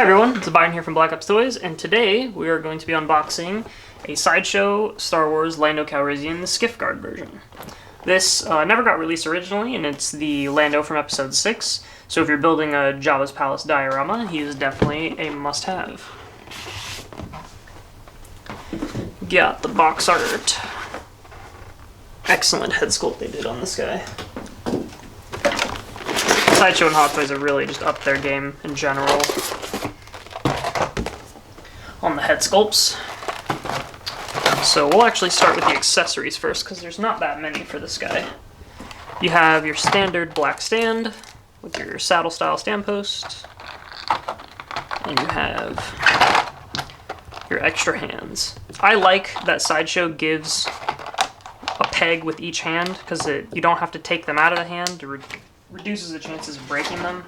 Hi everyone, it's Byron here from Black Ops Toys, and today we are going to be unboxing a Sideshow Star Wars Lando Calrissian, the Skiff Guard version. This never got released originally, and it's the Lando from Episode 6, so if you're building a Jabba's Palace diorama, he is definitely a must-have. Got the box art. Excellent head sculpt they did on this guy. Sideshow and Hot Toys have really just upped their game in general on the head sculpts. So we'll actually start with the accessories first, because there's not that many for this guy. You have your standard black stand with your saddle style stand post, and you have your extra hands. I like that Sideshow gives a peg with each hand, because you don't have to take them out of the hand. It reduces the chances of breaking them.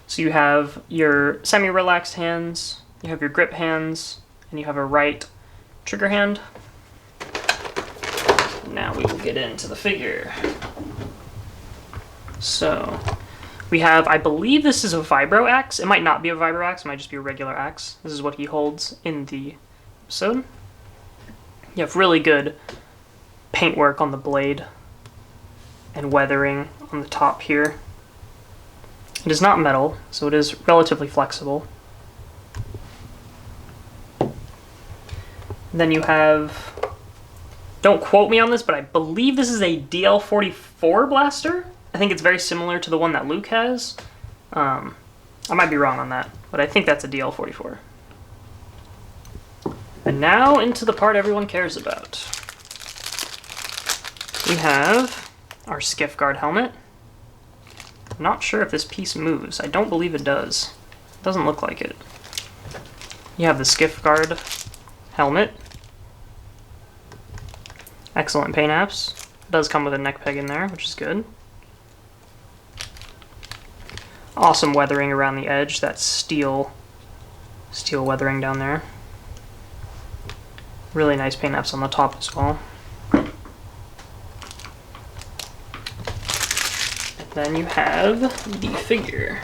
So you have your semi-relaxed hands, you have your grip hands, and you have a right trigger hand. Now we will get into the figure. So we have, I believe this is a vibro axe. It might not be a vibro axe, it might just be a regular axe. This is what he holds in the episode. You have really good paintwork on the blade and weathering on the top here. It is not metal, so it is relatively flexible. Then you have, don't quote me on this, but I believe this is a DL-44 blaster. I think it's very similar to the one that Luke has. I might be wrong on that, but I think that's a DL-44. And now into the part everyone cares about. We have our Skiff Guard helmet. I'm not sure if this piece moves. I don't believe it does. It doesn't look like it. You have the Skiff Guard helmet. Excellent paint apps. It does come with a neck peg in there, which is good. Awesome weathering around the edge, that steel weathering down there. Really nice paint apps on the top as well. Then you have the figure.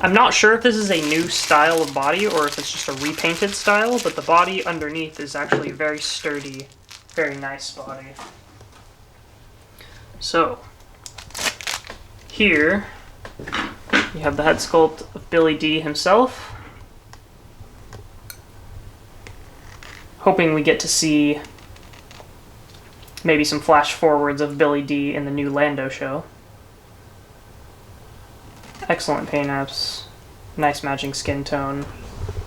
I'm not sure if this is a new style of body or if it's just a repainted style, but the body underneath is actually very sturdy, very nice body. So, here you have the head sculpt of Billy D himself. Hoping we get to see maybe some flash forwards of Billy D in the new Lando show. Excellent paint apps, nice matching skin tone.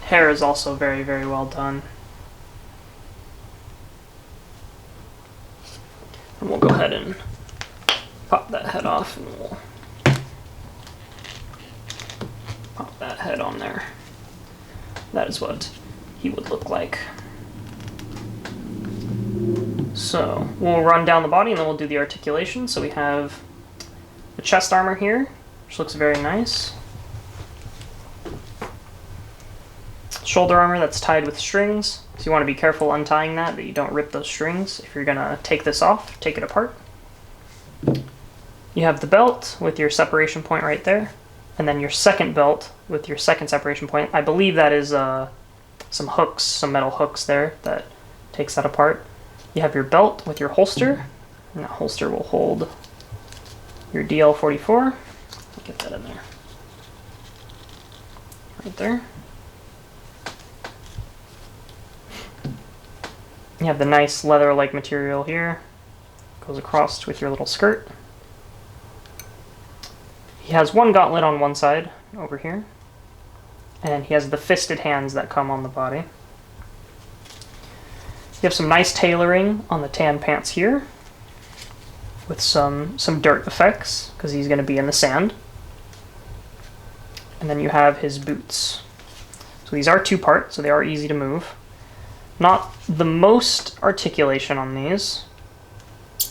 Hair is also very, very well done. And we'll go ahead and pop that head off, and we'll pop that head on there. That is what he would look like. So we'll run down the body and then we'll do the articulation. So we have the chest armor here, which looks very nice. Shoulder armor that's tied with strings, so you want to be careful untying that you don't rip those strings if you're going to take this off, take it apart. You have the belt with your separation point right there, and then your second belt with your second separation point. I believe that is some hooks, some metal hooks there that takes that apart. You have your belt with your holster, and that holster will hold your DL-44. Get that in there. Right there. You have the nice leather-like material here. Goes across with your little skirt. He has one gauntlet on one side, over here. And he has the fisted hands that come on the body. You have some nice tailoring on the tan pants here, with some dirt effects, because he's going to be in the sand. And then you have his boots. So these are two-part, so they are easy to move. Not the most articulation on these.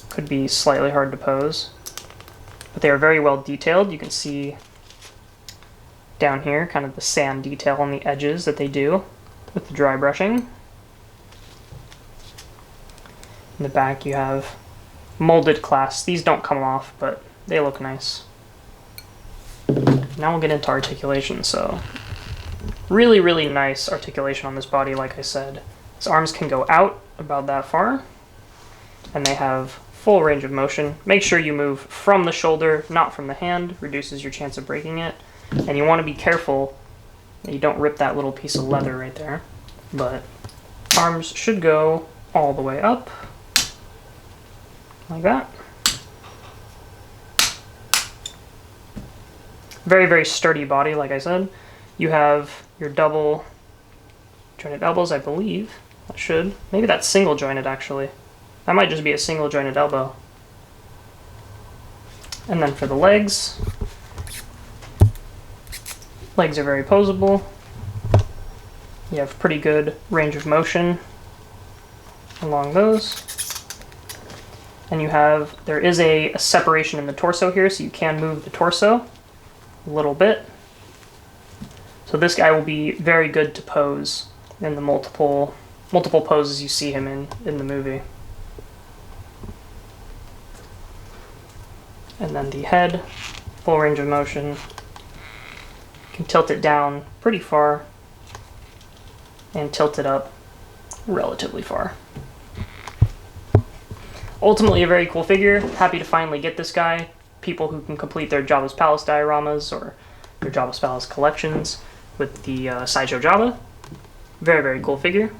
Could be slightly hard to pose. But they are very well detailed. You can see down here kind of the sand detail on the edges that they do with the dry brushing. In the back you have molded clasps. These don't come off, but they look nice. Now we'll get into articulation. So really, really nice articulation on this body, like I said. His arms can go out about that far, and they have full range of motion. Make sure you move from the shoulder, not from the hand. Reduces your chance of breaking it. And you want to be careful that you don't rip that little piece of leather right there. But arms should go all the way up, like that. Very, very sturdy body, like I said. You have your double jointed elbows, I believe. That should. Maybe that's single jointed, actually. That might just be a single jointed elbow. And then for the legs, legs are very posable. You have pretty good range of motion along those. And you have, there is a separation in the torso here, so you can move the torso a little bit. So this guy will be very good to pose in the multiple poses you see him in the movie. And then the head, full range of motion. You can tilt it down pretty far and tilt it up relatively far. Ultimately a very cool figure. Happy to finally get this guy. People who can complete their Jabba's Palace dioramas or their Jabba's Palace collections with the Sideshow Jabba. Very, very cool figure.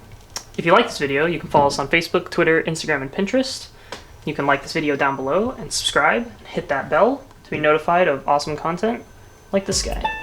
If you like this video, you can follow us on Facebook, Twitter, Instagram, and Pinterest. You can like this video down below and subscribe and hit that bell to be notified of awesome content like this guy.